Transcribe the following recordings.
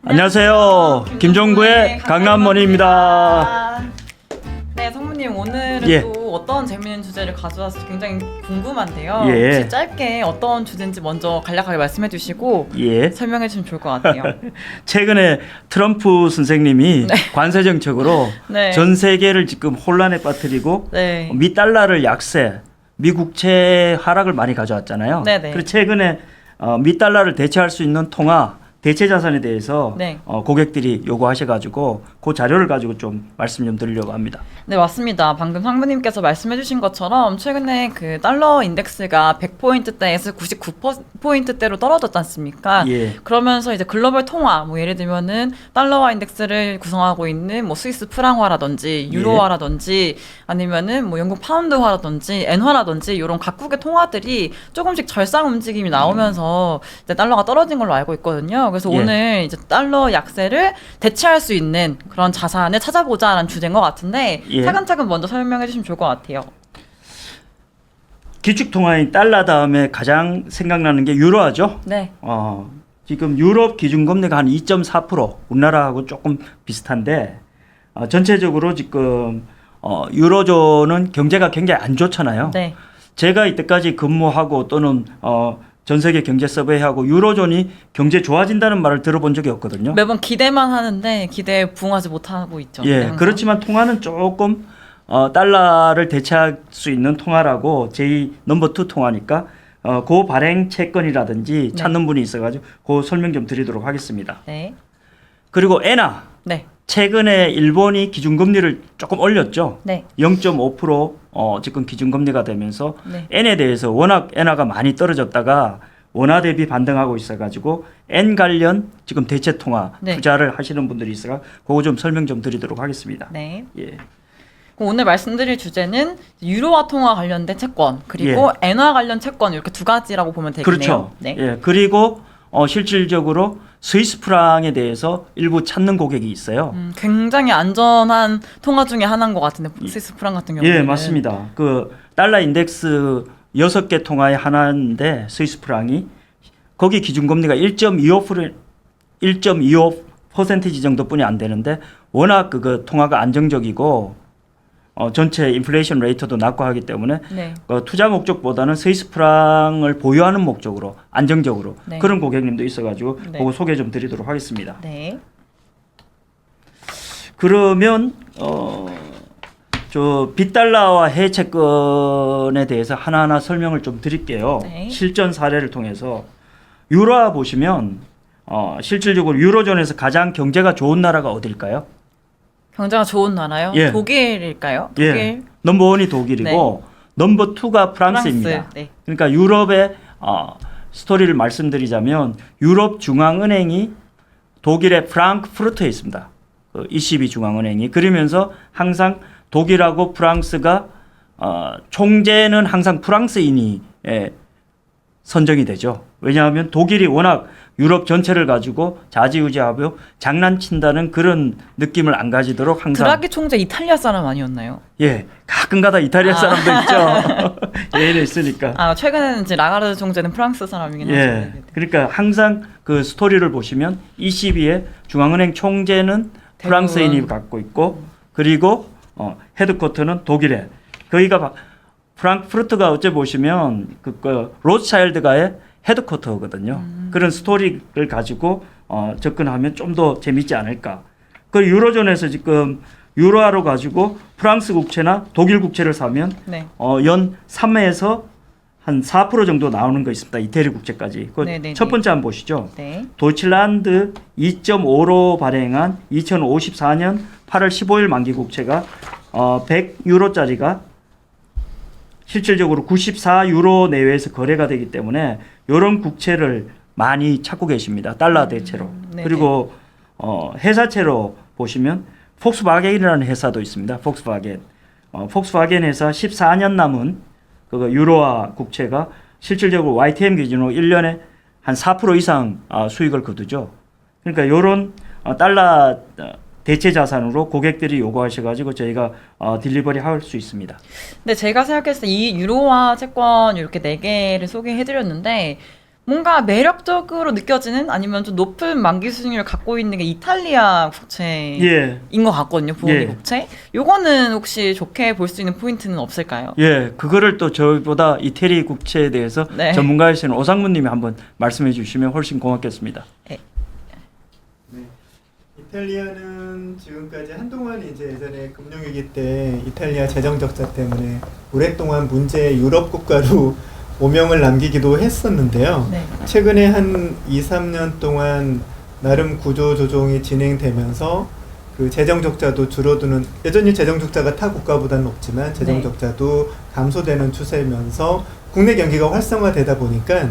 안녕하세요. 김종구의 강남머니입니다. 네, 성무님 오늘은 예. 또 어떤 재미있는 주제를 가져와서 굉장히 궁금한데요. 예. 혹시 짧게 어떤 주제인지 먼저 간략하게 말씀해 주시고 예. 설명해 주시면 좋을 것 같아요. 최근에 트럼프 선생님이 관세 정책으로 네. 전 세계를 지금 혼란에 빠뜨리고 네. 미 달러를 약세, 미 국채 하락을 많이 가져왔잖아요. 네네. 그리고 최근에 미 달러를 대체할 수 있는 통화 대체 자산에 대해서 네. 고객들이 요구하셔가지고 그 자료를 가지고 좀 말씀 좀 드리려고 합니다. 네, 맞습니다. 방금 상무님께서 말씀해주신 것처럼 최근에 그 달러 인덱스가 100포인트대에서 99포인트대로 떨어졌지 않습니까? 예. 그러면서 이제 글로벌 통화, 뭐 예를 들면은 달러화 인덱스를 구성하고 있는 뭐 스위스 프랑화라든지 유로화라든지 아니면은 뭐 영국 파운드화라든지 엔화라든지 이런 각국의 통화들이 조금씩 절상 움직임이 나오면서 이제 달러가 떨어진 걸로 알고 있거든요. 그래서 예. 오늘 이제 달러 약세를 대체할 수 있는 그런 자산을 찾아보자라는 주제인 것 같은데 예. 차근차근 먼저 설명해 주시면 좋을 것 같아요. 기축 통화인 달러 다음에 가장 생각나는 게 유로화죠. 네. 지금 유럽 기준금리가 한 2.4%, 우리나라하고 조금 비슷한데 전체적으로 지금 유로존은 경제가 굉장히 안 좋잖아요. 네. 제가 이때까지 근무하고 또는 전 세계 경제 서베이하고 유로존이 경제 좋아진다는 말을 들어본 적이 없거든요. 매번 기대만 하는데 기대에 부응하지 못하고 있죠. 예, 네, 항상. 그렇지만 통화는 조금 달러를 대체할 수 있는 통화라고 제2 넘버 2 통화니까 그 발행 채권이라든지 찾는 분이 있어가지고 그 설명 좀 드리도록 하겠습니다. 네. 그리고 엔화 네. 최근에 일본이 기준금리를 조금 올렸죠. 네. 0.5% 지금 기준금리가 되면서 네. 엔에 대해서 워낙 엔화가 많이 떨어졌다가 원화 대비 반등하고 있어가지고 엔 관련 지금 대체 통화 네. 투자를 하시는 분들이 있어가 그거 좀 설명 좀 드리도록 하겠습니다. 네. 예. 그럼 오늘 말씀드릴 주제는 유로화 통화 관련된 채권 그리고 엔화 관련 채권 이렇게 두 가지라고 보면 되겠네요. 그렇죠. 네. 예. 그리고 실질적으로 스위스 프랑에 대해서 일부 찾는 고객이 있어요. 굉장히 안전한 통화 중에 하나인 것 같은데 스위스 프랑 같은 경우는. 예, 맞습니다. 그 달러 인덱스 6개 통화의 하나인데 스위스 프랑이 거기 기준금리가 1.25% 정도뿐이 안 되는데 워낙 그 통화가 안정적이고 전체 인플레이션 레이트도 낮고 하기 때문에 네. 투자 목적보다는 스위스 프랑을 보유하는 목적으로 안정적으로 네. 그런 고객님도 있어가지고 네. 그거 소개 좀 드리도록 하겠습니다. 네. 그러면 저 빗달러와 해외 채권에 대해서 하나하나 설명을 좀 드릴게요. 네. 실전 사례를 통해서 유로화 보시면 실질적으로 유로존에서 가장 경제가 좋은 나라가 어딜까요? 경제가 좋은 나라요? 예. 독일일까요? 독일. 예. 넘버 원이 독일이고 넘버 투가 프랑스입니다. 프랑스. 네. 그러니까 유럽의 스토리를 말씀드리자면 유럽 중앙은행이 독일의 프랑크푸르트에 있습니다. 그 ECB 중앙은행이. 그러면서 항상 독일하고 프랑스가 총재는 항상 프랑스인이 선정이 되죠. 왜냐하면 독일이 워낙 유럽 전체를 가지고 좌지우지하고 장난친다는 그런 느낌을 안 가지도록 항상 드라기 총재 이탈리아 사람 아니었나요? 예, 가끔가다 이탈리아 사람도 있죠. 예를 있으니까. 최근에는 이제 라가르드 총재는 프랑스 사람이긴 하죠. 예, 네, 네. 그러니까 항상 그 스토리를 보시면 ECB의 중앙은행 총재는 프랑스인이 갖고 있고 그리고 헤드쿼터는 독일에 거기가 프랑크푸르트가 어째 보시면 그 로스차일드가의 헤드쿼터거든요. 그런 스토리를 가지고 접근하면 좀 더 재밌지 않을까. 그 유로존에서 지금 유로화로 가지고 프랑스 국채나 독일 국채를 사면 네. 연 3에서 한 4% 정도 나오는 거 있습니다. 이태리 국채까지. 그 네네네. 첫 번째 한번 보시죠. 네. 도이칠란드 2.5로 발행한 2054년 8월 15일 만기 국채가 100유로짜리가 실질적으로 94유로 내외에서 거래가 되기 때문에 이런 국채를 많이 찾고 계십니다. 달러 대체로. 네네. 그리고 회사채로 보시면 폭스바겐이라는 회사도 있습니다. 폭스바겐. 폭스바겐 회사 14년 남은 그 유로화 국채가 실질적으로 YTM 기준으로 1년에 한 4% 이상 수익을 거두죠. 그러니까 이런 달러 대체 자산으로 고객들이 요구하셔가지고 저희가 딜리버리 할 수 있습니다. 근데 제가 생각했을 때 이 유로화 채권 이렇게 4개를 소개해드렸는데 뭔가 매력적으로 느껴지는 아니면 좀 높은 만기 수익률을 갖고 있는 게 이탈리아 국채인 예. 것 같거든요. 부모님 예. 국채. 요거는 혹시 좋게 볼 수 있는 포인트는 없을까요? 예, 그거를 또 저희보다 이태리 국채에 대해서 네. 전문가이신 오상무님이 한번 말씀해 주시면 훨씬 고맙겠습니다. 네. 이탈리아는 지금까지 한동안 이제 예전에 금융위기 때 이탈리아 재정 적자 때문에 오랫동안 문제의 유럽 국가로 오명을 남기기도 했었는데요. 네. 최근에 한 2, 3년 동안 나름 구조 조정이 진행되면서 그 재정 적자도 줄어드는, 여전히 재정 적자가 타 국가보다는 높지만 재정 네. 적자도 감소되는 추세면서 국내 경기가 활성화되다 보니까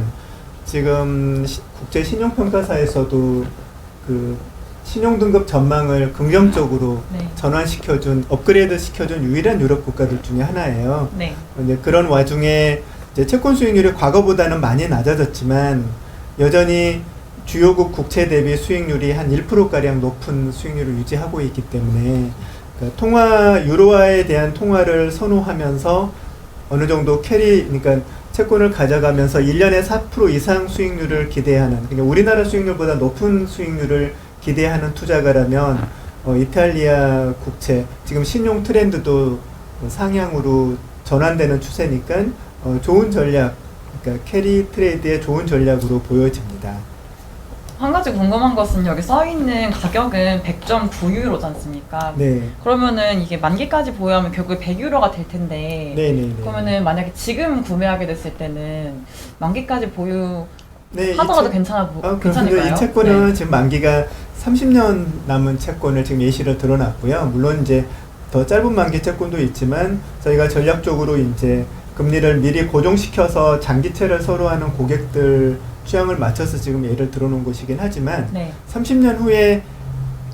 지금 국제 신용평가사에서도 그 신용등급 전망을 긍정적으로 네. 전환시켜준, 업그레이드 시켜준 유일한 유럽 국가들 중에 하나예요. 네. 이제 그런 와중에 이제 채권 수익률이 과거보다는 많이 낮아졌지만 여전히 주요국 국채 대비 수익률이 한 1%가량 높은 수익률을 유지하고 있기 때문에 그러니까 통화, 유로화에 대한 통화를 선호하면서 어느 정도 그러니까 채권을 가져가면서 1년에 4% 이상 수익률을 기대하는, 그러니까 우리나라 수익률보다 높은 수익률을 기대하는 투자가라면 이탈리아 국채, 지금 신용 트렌드도 상향으로 전환되는 추세니까 좋은 전략, 그러니까 캐리 트레이드의 좋은 전략으로 보여집니다. 한 가지 궁금한 것은 여기 써 있는 가격은 100.9유로지 않습니까? 네. 그러면은 이게 만기까지 보유하면 결국에 100유로가 될 텐데. 네네네. 그러면은 만약에 지금 구매하게 됐을 때는 만기까지 보유 네, 하더라도 이 괜찮을까요? 그런데 이 채권은 지금 만기가 30년 남은 채권을 지금 예시로 들어놨고요. 물론 이제 더 짧은 만기 채권도 있지만 저희가 전략적으로 이제 금리를 미리 고정시켜서 장기채를 선호하는 고객들 취향을 맞춰서 지금 예를 들어놓은 것이긴 하지만 네. 30년 후에,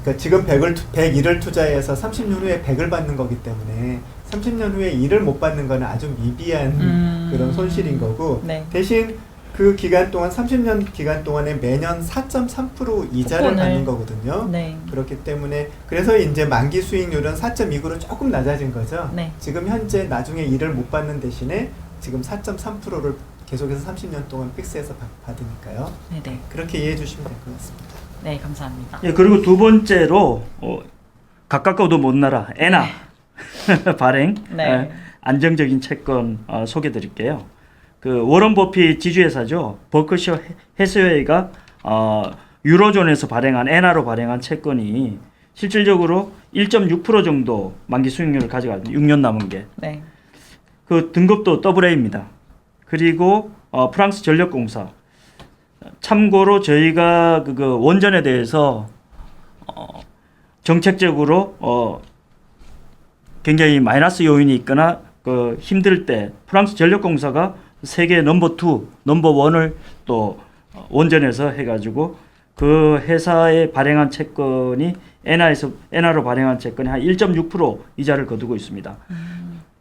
그러니까 지금 100을 투자해서 30년 후에 100을 받는 거기 때문에 30년 후에 1을 못 받는 거는 아주 미비한 그런 손실인 거고, 네. 대신 그 기간 동안 30년 기간 동안에 매년 4.3% 이자를 쿠폰을. 받는 거거든요. 네. 그렇기 때문에 그래서 이제 만기 수익률은 4.29로 조금 낮아진 거죠. 네. 지금 현재 나중에 1을 못 받는 대신에 지금 4.3%를 계속해서 30년 동안 픽스해서 받으니까요. 네네. 그렇게 이해해 주시면 될 것 같습니다. 네, 감사합니다. 예, 그리고 두 번째로 가깝고도 못 나라 엔화 발행 네. 안정적인 채권 소개해 드릴게요. 그 워런 버핏 지주회사죠. 버크셔 해스웨이가 유로존에서 발행한 엔화로 발행한 채권이 실질적으로 1.6% 정도 만기 수익률을 가져가요. 6년 남은 게. 네. 그 등급도 AA입니다. 그리고 프랑스 전력공사. 참고로 저희가 그 원전에 대해서 정책적으로 굉장히 마이너스 요인이 있거나 그 힘들 때 프랑스 전력공사가 세계 넘버 2, 넘버 1을 또 원전에서 해가지고 그 회사에 발행한 채권이 엔화로 발행한 채권이 한 1.6% 이자를 거두고 있습니다.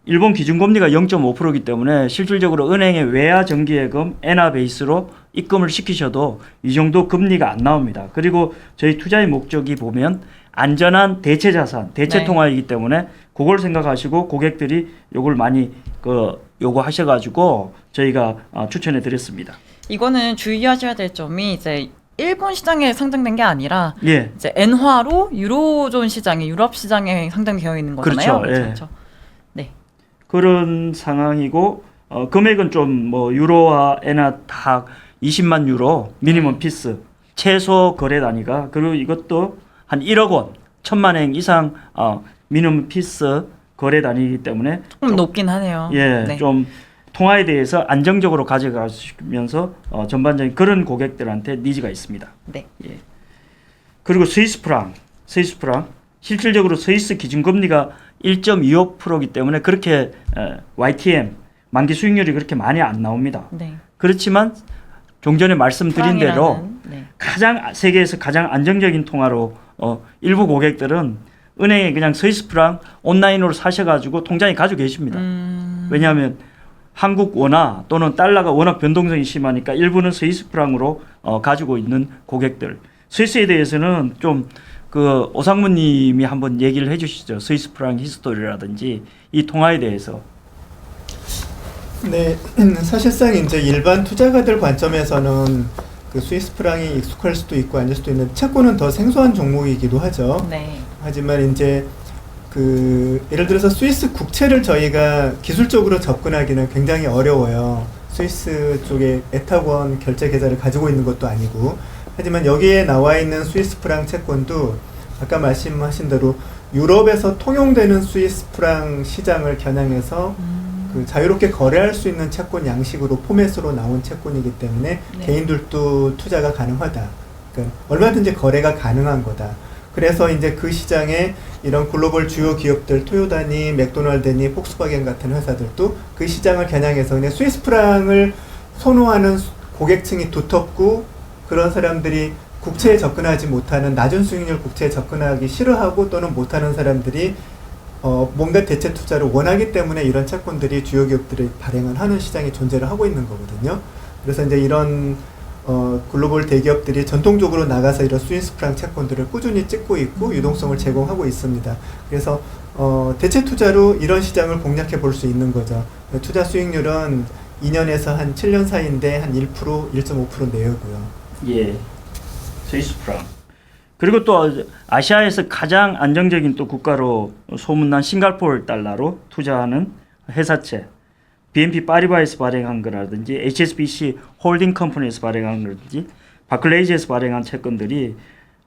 일본 기준금리가 0.5%이기 때문에 실질적으로 은행의 외화 정기예금 엔화 베이스로 입금을 시키셔도 이 정도 금리가 안 나옵니다. 그리고 저희 투자의 목적이 보면 안전한 대체 자산, 대체 네. 통화이기 때문에 그걸 생각하시고 고객들이 요걸 많이 요구하셔가지고 저희가 추천해 드렸습니다. 이거는 주의하셔야 될 점이 이제 일본 시장에 상장된 게 아니라 예, 이제 엔화로 유로존 시장에 유럽 시장에 상장되어 있는 거잖아요. 그렇죠. 예. 그렇죠. 네. 그런 상황이고 금액은 좀 뭐 유로와 엔화 다 20만 유로 미니멈 피스 최소 거래 단위가, 그리고 이것도 한 1억 원 1,000만 엔 이상 미니멈 피스 거래 단위이기 때문에 좀 높긴 하네요. 예, 네. 좀 통화에 대해서 안정적으로 가져가시면서 전반적인 그런 고객들한테 니즈가 있습니다. 네. 예. 그리고 스위스 프랑 실질적으로 스위스 기준금리가 1.25%이기 때문에 그렇게 YTM 만기 수익률이 그렇게 많이 안 나옵니다. 네. 그렇지만 종전에 말씀드린 대로 네. 세계에서 가장 안정적인 통화로 일부 고객들은 은행에 그냥 스위스 프랑 온라인으로 사셔가지고 통장에 가지고 계십니다. 왜냐하면 한국 원화 또는 달러가 워낙 변동성이 심하니까 일부는 스위스 프랑으로 가지고 있는 고객들. 스위스에 대해서는 좀 그 오상무님이 한번 얘기를 해주시죠. 스위스 프랑 히스토리라든지 이 통화에 대해서. 네, 사실상 이제 일반 투자가들 관점에서는 그 스위스 프랑이 익숙할 수도 있고 아닐 수도 있는 채권은 더 생소한 종목이기도 하죠. 네. 하지만 이제 그 예를 들어서 스위스 국채를 저희가 기술적으로 접근하기는 굉장히 어려워요. 스위스 쪽에 에타권 결제 계좌를 가지고 있는 것도 아니고. 하지만 여기에 나와 있는 스위스 프랑 채권도 아까 말씀하신 대로 유럽에서 통용되는 스위스 프랑 시장을 겨냥해서 그 자유롭게 거래할 수 있는 채권 양식으로 포맷으로 나온 채권이기 때문에 네. 개인들도 투자가 가능하다. 그러니까 얼마든지 거래가 가능한 거다. 그래서 이제 그 시장에 이런 글로벌 주요 기업들, 토요다니, 맥도날드니, 폭스바겐 같은 회사들도 그 시장을 겨냥해서 그냥 스위스 프랑을 선호하는 고객층이 두텁고 그런 사람들이 국채에 접근하지 못하는 낮은 수익률 국채에 접근하기 싫어하고 또는 못하는 사람들이 뭔가 대체 투자를 원하기 때문에 이런 채권들이 주요 기업들이 발행을 하는 시장이 존재를 하고 있는 거거든요. 그래서 이제 이런 글로벌 대기업들이 전통적으로 나가서 이런 스위스 프랑 채권들을 꾸준히 찍고 있고 유동성을 제공하고 있습니다. 그래서 대체 투자로 이런 시장을 공략해 볼 수 있는 거죠. 투자 수익률은 2년에서 한 7년 사이인데 한 1%, 1.5% 내외고요. 예, 스위스 프랑. 그리고 또 아시아에서 가장 안정적인 또 국가로 소문난 싱가포르 달러로 투자하는 회사채, BNP 파리바에서 발행한 거라든지 HSBC 홀딩 컴퍼니에서 발행한 거라든지 바클레이즈에서 발행한 채권들이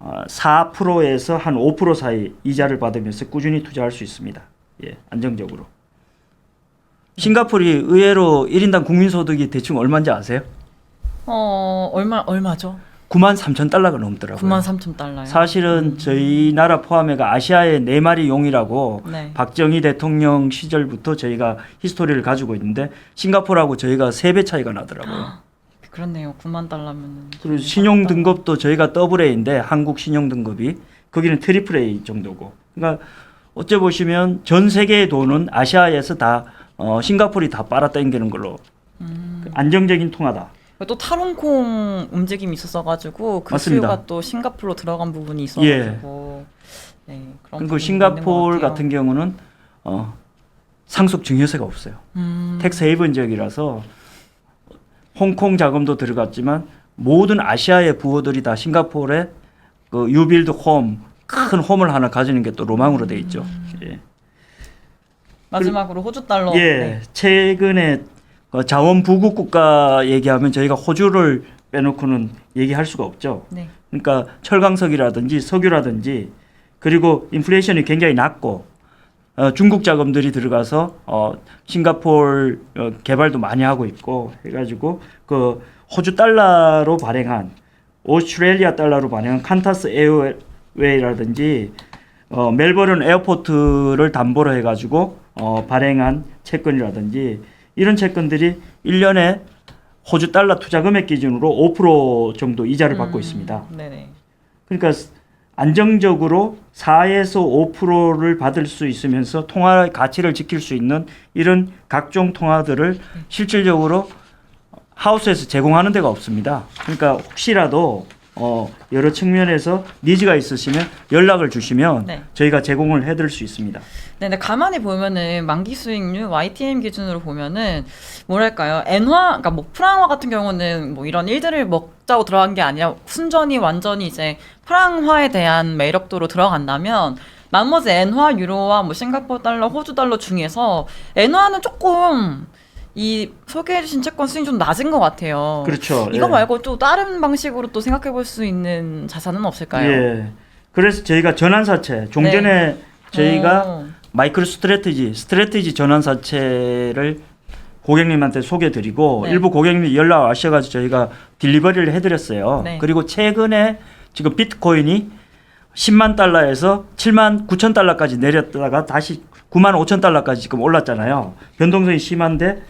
4%에서 한 5% 사이 이자를 받으면서 꾸준히 투자할 수 있습니다. 예, 안정적으로. 싱가포르이 의외로 1인당 국민소득이 대충 얼마인지 아세요? 얼마죠? 93,000달러가 넘더라고요. 93,000달러요. 사실은 저희 나라 포함해가 아시아의 4마리 용이라고 네. 박정희 대통령 시절부터 저희가 히스토리를 가지고 있는데 싱가포르하고 저희가 3배 차이가 나더라고요. 그렇네요. 9만 달러면은. 그리고 신용 등급도 저희가 더블A인데 한국 신용 등급이 거기는 트리플 A 정도고. 그러니까 어째 보시면 전 세계의 돈은 아시아에서 다 싱가포르이 다 빨아당기는 걸로 안정적인 통화다. 또 탈홍콩 움직임이 있었어가지고 그 맞습니다. 수요가 또 싱가포르로 들어간 부분이 있어가지고 네, 그런 그리고 부분이 싱가포르 있는 것 같은 경우는 상속 증여세가 없어요. 텍스 헤이븐 지역이라서 홍콩 자금도 들어갔지만 모든 아시아의 부호들이 다 싱가포르에 그 유빌드 홈, 큰 홈을 하나 가지는 게 또 로망으로 돼 있죠. 예. 마지막으로 호주 달러. 예, 네. 최근에 자원 부국 국가 얘기하면 저희가 호주를 빼놓고는 얘기할 수가 없죠. 네. 그러니까 철강석이라든지 석유라든지 그리고 인플레이션이 굉장히 낮고 중국 자금들이 들어가서 싱가포르 개발도 많이 하고 있고 해가지고 그 호주 달러로 발행한 오스트레일리아 달러로 발행한 칸타스 에어웨이라든지 멜버른 에어포트를 담보로 해가지고 발행한 채권이라든지 이런 채권들이 1년에 호주 달러 투자 금액 기준으로 5% 정도 이자를 받고 있습니다. 네네. 그러니까 안정적으로 4에서 5%를 받을 수 있으면서 통화의 가치를 지킬 수 있는 이런 각종 통화들을 실질적으로 하우스에서 제공하는 데가 없습니다. 그러니까 혹시라도 여러 측면에서 니즈가 있으시면 연락을 주시면 네. 저희가 제공을 해드릴 수 있습니다. 네, 근데 가만히 보면은 만기 수익률 YTM 기준으로 보면은 뭐랄까요, 엔화, 그러니까 뭐 프랑화 같은 경우는 뭐 이런 일들을 먹자고 들어간 게 아니라 순전히 완전히 이제 프랑화에 대한 매력도로 들어간다면 나머지 엔화, 유로화, 뭐 싱가포르 달러, 호주 달러 중에서 엔화는 조금 이 소개해주신 채권 수익 좀 낮은 것 같아요. 그렇죠. 이거 예. 말고 또 다른 방식으로 또 생각해 볼 수 있는 자산은 없을까요? 예. 그래서 저희가 전환사채 종전에 저희가 마이크로 스트래티지 전환사채를 고객님한테 소개드리고 네. 일부 고객님이 연락 와셔가지고 저희가 딜리버리를 해드렸어요. 네. 그리고 최근에 지금 비트코인이 10만 달러에서 7만 9천 달러까지 내렸다가 다시 9만 5천 달러까지 지금 올랐잖아요. 변동성이 심한데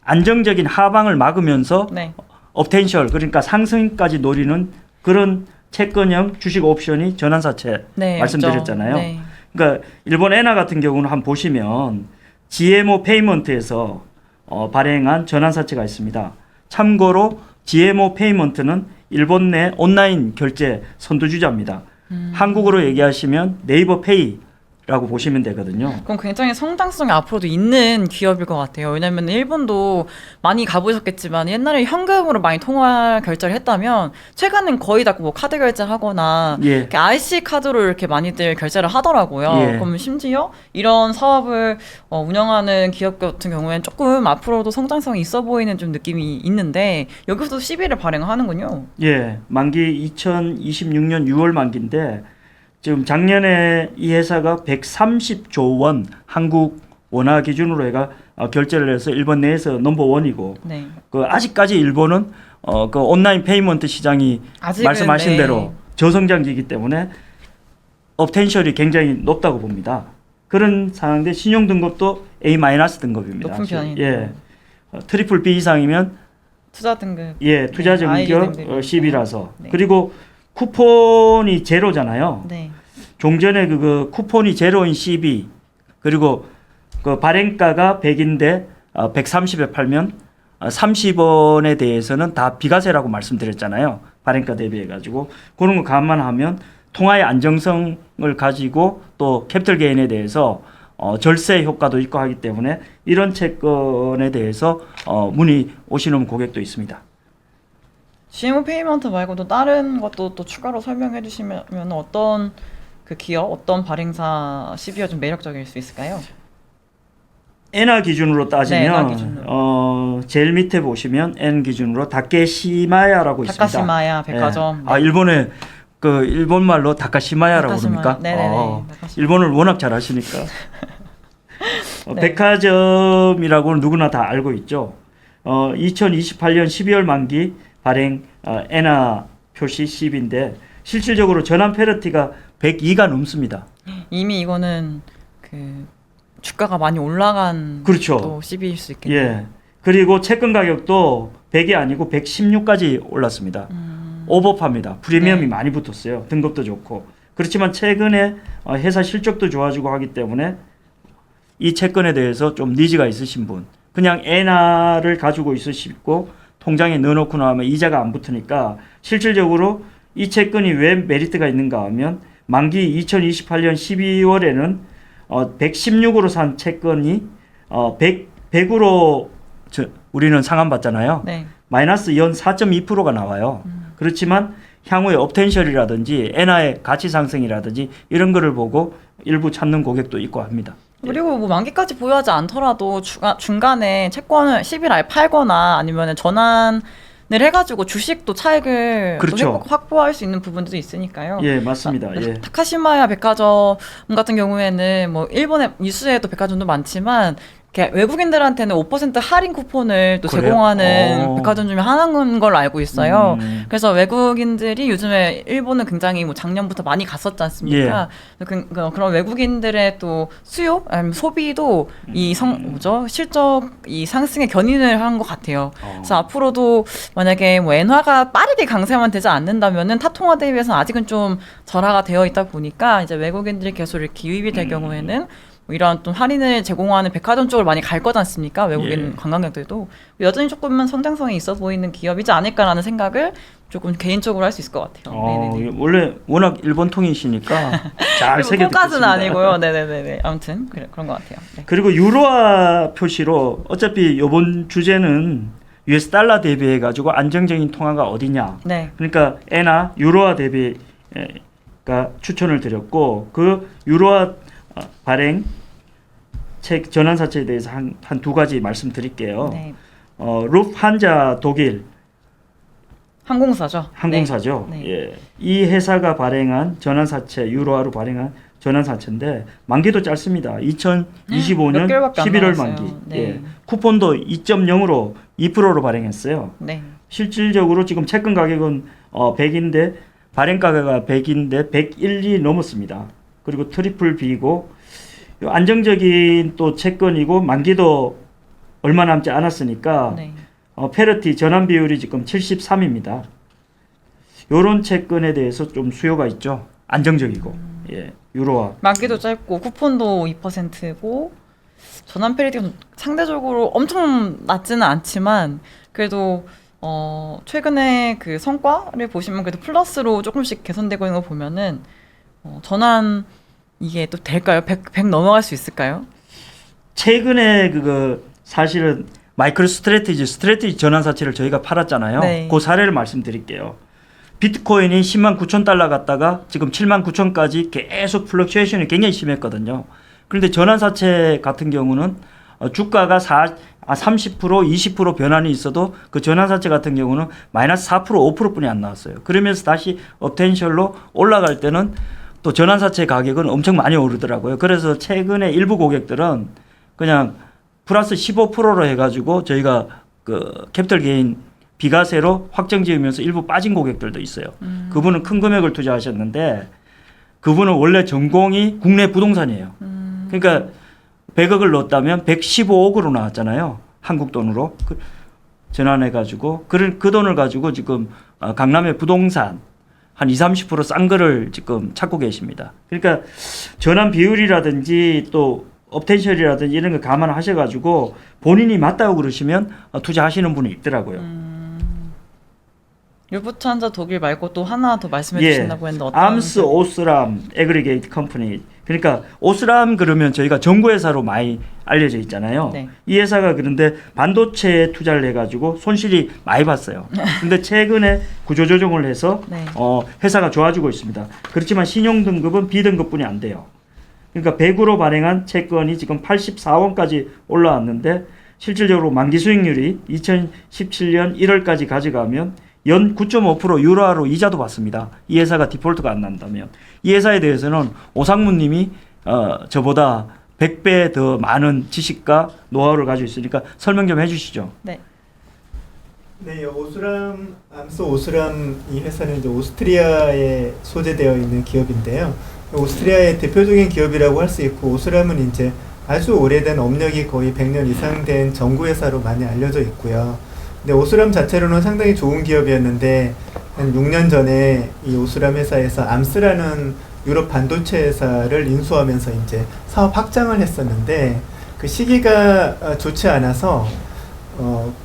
안정적인 하방을 막으면서 네. 업텐셜 그러니까 상승까지 노리는 그런 채권형 주식 옵션이 전환사채 네, 말씀드렸잖아요. 네. 그러니까 일본 엔화 같은 경우는 한번 보시면 GMO 페이먼트에서 발행한 전환사채가 있습니다. 참고로 GMO 페이먼트는 일본 내 온라인 결제 선두주자입니다. 한국으로 얘기하시면 네이버 페이 라고 보시면 되거든요. 그럼 굉장히 성장성이 앞으로도 있는 기업일 것 같아요. 왜냐면 일본도 많이 가보셨겠지만 옛날에 현금으로 많이 통화 결제를 했다면 최근엔 거의 다 뭐 카드 결제를 하거나 예. 이렇게 IC 카드로 이렇게 많이들 결제를 하더라고요. 예. 그럼 심지어 이런 사업을 운영하는 기업 같은 경우에는 조금 앞으로도 성장성이 있어 보이는 좀 느낌이 있는데 여기서도 CB를 발행하는군요. 예, 만기 2026년 6월 만기인데 지금 작년에 이 회사가 130조 원 한국 원화 기준으로 해가 결제를 해서 일본 내에서 넘버원이고 네. 그 아직까지 일본은 그 온라인 페이먼트 시장이 아직은, 말씀하신 네. 대로 저성장기이기 때문에 업텐셜이 굉장히 높다고 봅니다. 그런 상황인데 신용 등급도 A- 등급입니다. 높은 편이네요. 예, 트리플 B 이상이면 투자 등급. 예, 투자 네, I 증격 등급이니까. 10이라서 네. 그리고 쿠폰이 제로잖아요. 네. 종전에 그 쿠폰이 제로인 CB 그리고 그 발행가가 100인데 130에 팔면 30원에 대해서는 다 비과세라고 말씀드렸잖아요. 발행가 대비해 가지고 그런 거 감안하면 통화의 안정성을 가지고 또 캐피털 게인에 대해서 절세 효과도 있고 하기 때문에 이런 채권에 대해서 문의 오시는 고객도 있습니다. GMO 페이먼트 말고도 다른 것도 또 추가로 설명해 주시면 어떤 그 기업, 어떤 발행사 CB가 좀 매력적일 수 있을까요? 엔화 기준으로 네, 따지면 엔화 기준으로. 제일 밑에 보시면 N 기준으로 다케시마야라고 있습니다. 다카시마야 백화점. 예. 일본에 그 일본 말로 다카시마야라고 다카시마야. 그럽니까? 네네네. 다카시마야. 일본을 워낙 잘하시니까. 네. 백화점이라고는 누구나 다 알고 있죠. 2028년 12월 만기 발행 엔화 표시 10인데 실질적으로 전환 페널티가 102가 넘습니다. 이미 이거는 그 주가가 많이 올라간 그렇죠. 또 CB일 수 있겠네요. 예. 그리고 채권 가격도 100이 아니고 116까지 올랐습니다. 오버파입니다. 프리미엄이 네. 많이 붙었어요. 등급도 좋고. 그렇지만 최근에 회사 실적도 좋아지고 하기 때문에 이 채권에 대해서 좀 니즈가 있으신 분, 그냥 엔화를 가지고 있으시고 통장에 넣어놓고 나면 이자가 안 붙으니까 실질적으로 이 채권이 왜 메리트가 있는가 하면 만기 2028년 12월에는 116으로 산 채권이 100으로 우리는 상환받잖아요. 네. 마이너스 연 4.2%가 나와요. 그렇지만 향후에 업텐셜이라든지 엔화의 가치 상승이라든지 이런 거를 보고 일부 찾는 고객도 있고 합니다. 그리고 뭐 만기까지 보유하지 않더라도 중간에 채권을 10일 아예 팔거나 아니면 전환을 해가지고 주식도 차익을 그렇죠. 또 확보할 수 있는 부분도 있으니까요. 예, 맞습니다. 예. 타카시마야 백화점 같은 경우에는 뭐 일본의 유수에도 백화점도 많지만 이렇게 외국인들한테는 5% 할인 쿠폰을 또 그래요? 제공하는 백화점 중에 하나인 걸로 알고 있어요. 음. 그래서 외국인들이 요즘에 일본은 굉장히 뭐 작년부터 많이 갔었지 않습니까? 그런 외국인들의 또 수요, 아니면 소비도 이 실적 이 상승에 견인을 한 것 같아요. 그래서 앞으로도 만약에 뭐 엔화가 빠르게 강세만 되지 않는다면은 타 통화 대비해서 아직은 좀 절하가 되어 있다 보니까 이제 외국인들이 계속 이렇게 유입이 될 경우에는 뭐 이런 좀 할인을 제공하는 백화점 쪽으로 많이 갈 거지 않습니까? 외국인 예. 관광객들도 여전히 조금은 성장성이 있어 보이는 기업이지 않을까라는 생각을 조금 개인적으로 할 수 있을 것 같아요. 네네네. 원래 워낙 일본 통이시니까 잘 새겨 듣겠습니다. 까지는 아니고요. 네네네. 아무튼 그런 것 같아요. 네. 그리고 유로화 표시로 어차피 이번 주제는 US 달러 대비해 가지고 안정적인 통화가 어디냐. 네. 그러니까 엔화 유로화 대비가 추천을 드렸고 그 유로화 발행 책 전환사채에 대해서 한 두 가지 말씀드릴게요. 네. 루프한자 독일 항공사죠. 항공사죠. 네. 예. 이 회사가 발행한 전환사채 유로화로 발행한 전환사채인데 만기도 짧습니다. 2025년 몇 개월밖에 안 11월 남았어요. 만기. 네. 예. 쿠폰도 2.0으로 2%로 발행했어요. 네. 실질적으로 지금 채권 가격은 100인데 발행가가 100인데 101이 넘었습니다. 그리고 트리플 B고 안정적인 또 채권이고 만기도 얼마 남지 않았으니까 네. 페널티 전환 비율이 지금 73입니다. 요런 채권에 대해서 좀 수요가 있죠. 안정적이고. 예. 유로화. 만기도 짧고 쿠폰도 2%고 전환 페널티가 상대적으로 엄청 낮지는 않지만 그래도 최근에 그 성과를 보시면 그래도 플러스로 조금씩 개선되고 있는 거 보면은 전환이 이게 또 될까요? 100 넘어갈 수 있을까요? 최근에 그거 사실은 마이크로 스트래티지 전환사채를 저희가 팔았잖아요. 네. 그 사례를 말씀드릴게요. 비트코인이 10만 9천 달러 갔다가 지금 7만 9천까지 계속 플럭추에이션이 굉장히 심했거든요. 그런데 전환사채 같은 경우는 주가가 30% 20% 변환이 있어도 그 전환사채 같은 경우는 마이너스 4% 5%뿐이 안 나왔어요. 그러면서 다시 업텐셜로 올라갈 때는 또 전환사채 가격은 엄청 많이 오르더라고요. 그래서 최근에 일부 고객들은 그냥 플러스 15%로 해가지고 저희가 그 캐피털 게인 비과세로 확정 지으면서 일부 빠진 고객들도 있어요. 그분은 큰 금액을 투자하셨는데 그분은 원래 전공이 국내 부동산이에요. 그러니까 100억을 넣었다면 115억으로 나왔잖아요. 한국 돈으로 전환해가지고 그 돈을 가지고 지금 강남의 부동산 한 20-30%싼 거를 지금 찾고 계십니다. 그러니까 전환 비율이라든지 또 업텐셜이라든지 이런 거 감안하셔가지고 본인이 맞다고 그러시면 투자하시는 분이 있더라고요. 유부천자 독일 말고 또 하나 더 말씀해 예. 주신다고 했는데 어떤 암스 오스람 에그리게이트 컴퍼니. 그러니까 오스람 그러면 저희가 정부회사로 많이 알려져 있잖아요. 네. 이 회사가 그런데 반도체에 투자를 해가지고 손실이 많이 봤어요. 근데 최근에 구조조정을 해서 네. 회사가 좋아지고 있습니다. 그렇지만 신용등급은 B등급뿐이 안 돼요. 그러니까 100으로 발행한 채권이 지금 84원까지 올라왔는데 실질적으로 만기 수익률이 2017년 1월까지 가져가면 연 9.5% 유로화로 이자도 받습니다. 이 회사가 디폴트가 안 난다면. 이 회사에 대해서는 오상무 님이 저보다 100배 더 많은 지식과 노하우를 가지고 있으니까 설명 좀 해주시죠. 네. 네, 암스 오스람 이 회사는 이제 오스트리아에 소재되어 있는 기업인데요. 오스트리아의 대표적인 기업이라고 할 수 있고 오스람은 이제 아주 오래된 업력이 거의 100년 이상 된 정부 회사로 많이 알려져 있고요. 근데 오스람 자체로는 상당히 좋은 기업이었는데 한 6년 전에 이 오스람 회사에서 암스라는 유럽 반도체 회사를 인수하면서 이제 사업 확장을 했었는데 그 시기가 좋지 않아서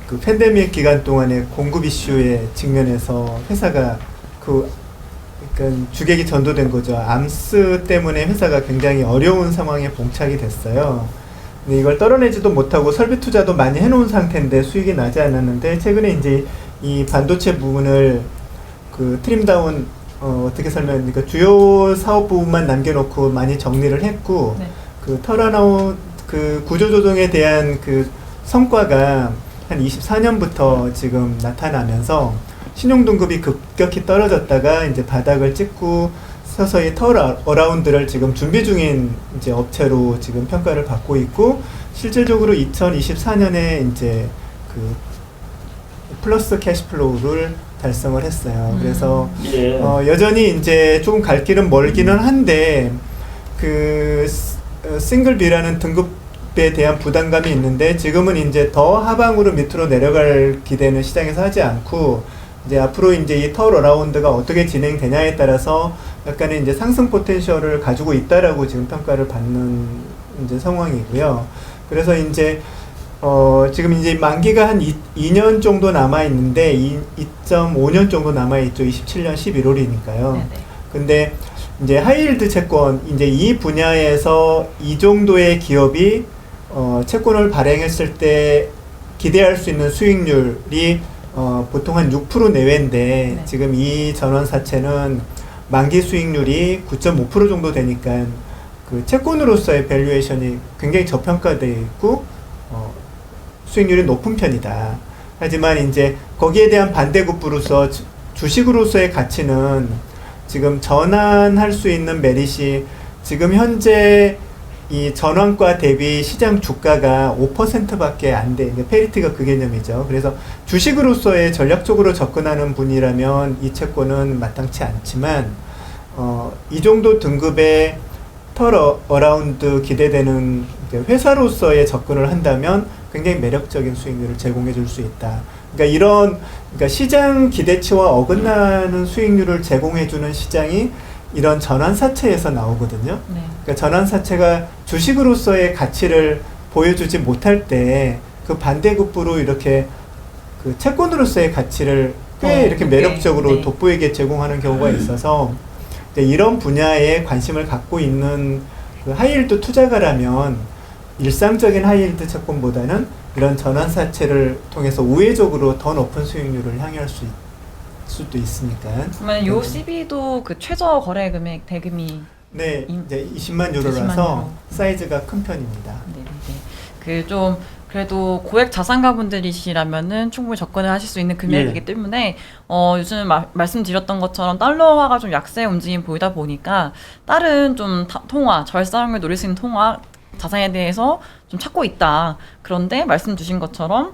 그 팬데믹 기간 동안에 공급 이슈에 직면해서 회사가 그러니까 주객이 전도된 거죠. 암스 때문에 회사가 굉장히 어려운 상황에 봉착이 됐어요. 근데 이걸 떨어내지도 못하고 설비 투자도 많이 해놓은 상태인데 수익이 나지 않았는데 최근에 이제 이 반도체 부분을 그 트림다운 어떻게 설명합니까? 주요 사업 부분만 남겨놓고 많이 정리를 했고 네. 그 털어나온 그 구조조정에 대한 그 성과가 한 24년부터 지금 나타나면서 신용등급이 급격히 떨어졌다가 이제 바닥을 찍고 서서히 턴어라운드를 지금 준비 중인 이제 업체로 지금 평가를 받고 있고 실질적으로 2024년에 이제 그 플러스 캐시플로우를 달성을 했어요. 그래서 예. 여전히 이제 조금 갈 길은 멀기는 한데 그 싱글 B라는 등급에 대한 부담감이 있는데 지금은 이제 더 하방으로 밑으로 내려갈 기대는 시장에서 하지 않고 이제 앞으로 이제 이 턴어라운드가 어떻게 진행되냐에 따라서 약간의 이제 상승 포텐셜을 가지고 있다라고 지금 평가를 받는 이제 상황이고요. 그래서 이제 지금 이제 만기가 한 2년 정도 남아 있는데 2.5년 정도 남아 있죠. 27년 11월이니까요. 네네. 근데 이제 하이힐드 채권 이제 이 분야에서 이 정도의 기업이 채권을 발행했을 때 기대할 수 있는 수익률이 보통 한 6% 내외인데 네. 지금 이 전환사채는 만기 수익률이 9.5% 정도 되니까 그 채권으로서의 밸류에이션이 굉장히 저평가되어 있고 수익률이 높은 편이다. 하지만 이제 거기에 대한 반대급부로서 주식으로서의 가치는 지금 전환할 수 있는 메릿이 지금 현재 이 전환가 대비 시장 주가가 5%밖에 안 돼. 페리티가 그 개념이죠. 그래서 주식으로서의 전략적으로 접근하는 분이라면 이 채권은 마땅치 않지만 이 정도 등급의 턴어라운드 기대되는 회사로서의 접근을 한다면 굉장히 매력적인 수익률을 제공해 줄 수 있다. 그러니까 시장 기대치와 어긋나는 수익률을 제공해 주는 시장이 이런 전환사채에서 나오거든요. 네. 그러니까 전환사채가 주식으로서의 가치를 보여주지 못할 때 그 반대급부로 이렇게 그 채권으로서의 가치를 꽤 이렇게 매력적으로 네. 돋보이게 제공하는 경우가 있어서 이런 분야에 관심을 갖고 있는 그 하이힐드 투자가라면 일상적인 하이힐드 채권보다는 이런 전환사채를 통해서 우회적으로 더 높은 수익률을 향유할 수도 있으니까. 그러면 요 CB도 그 최저 거래 금액 대금이 네, 임- 이제 20만 유로라서 20만 유로. 사이즈가 큰 편입니다. 그 좀 그래도 고액 자산가분들이시라면은 충분히 접근을 하실 수 있는 금액이기 예. 때문에 요즘 말씀드렸던 것처럼 달러화가 좀 약세 움직임 보이다 보니까 다른 좀 통화 절상을 노릴 수 있는 통화 자산에 대해서 좀 찾고 있다. 그런데 말씀 주신 것처럼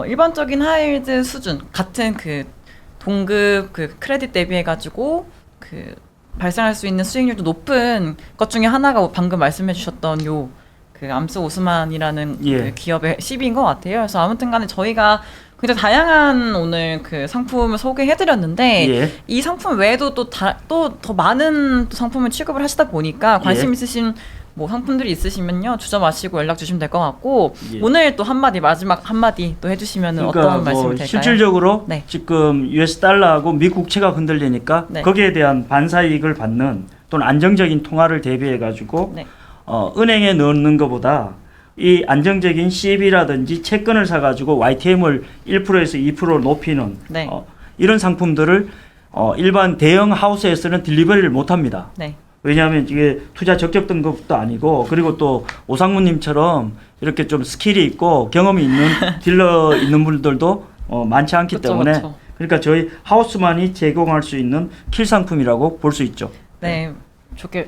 일반적인 하이힐드 수준 같은 그 동급 그 크레딧 대비해 가지고 그 발생할 수 있는 수익률도 높은 것 중에 하나가 방금 말씀해 주셨던 요 그 암스 오스만이라는 예. 그 기업의 CB인 것 같아요. 그래서 아무튼간에 저희가 굉장히 다양한 오늘 그 상품을 소개해드렸는데 예. 이 상품 외에도 또 더 많은 또 상품을 취급을 하시다 보니까 관심 예. 있으신 뭐 상품들이 있으시면요 주저 마시고 연락 주시면 될 것 같고 예. 오늘 또 한마디 마지막 한마디 또 해주시면 그러니까 어떤 말씀이 될까요? 실질적으로 네. 지금 US 달러하고 미 국채가 흔들리니까 네. 거기에 대한 반사이익을 받는 또는 안정적인 통화를 대비해 가지고 네. 은행에 넣는 것보다 이 안정적인 CB라든지 채권을 사가지고 YTM을 1%에서 2% 높이는 네. 이런 상품들을 일반 대형 하우스에서는 딜리버리를 못합니다. 네. 왜냐하면 이게 투자 적격 등급도 아니고 그리고 또 오상무님처럼 이렇게 좀 스킬이 있고 경험이 있는 딜러 있는 분들도 많지 않기 그쵸, 때문에 그쵸. 그러니까 저희 하우스만이 제공할 수 있는 킬 상품이라고 볼 수 있죠. 네.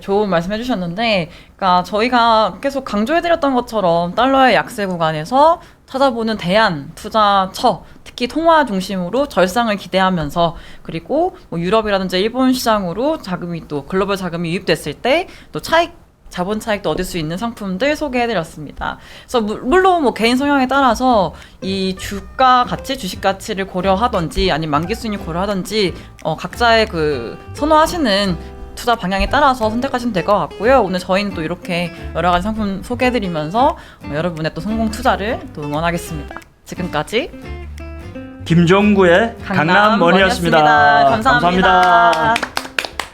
좋은 말씀 해주셨는데, 그러니까 저희가 계속 강조해드렸던 것처럼 달러의 약세 구간에서 찾아보는 대안 투자처, 특히 통화 중심으로 절상을 기대하면서 그리고 뭐 유럽이라든지 일본 시장으로 자금이 또 글로벌 자금이 유입됐을 때 또 자본 차익도 얻을 수 있는 상품들 소개해드렸습니다. 그래서 물론 뭐 개인 성향에 따라서 이 주가 가치, 주식 가치를 고려하든지 아니면 만기 수익률 고려하든지 각자의 그 선호하시는 투자 방향에 따라서 선택하시면 될 것 같고요. 오늘 저희는 또 이렇게 여러 가지 상품 소개해드리면서 여러분의 또 성공 투자를 또 응원하겠습니다. 지금까지 김종구의 강남머니였습니다. 감사합니다.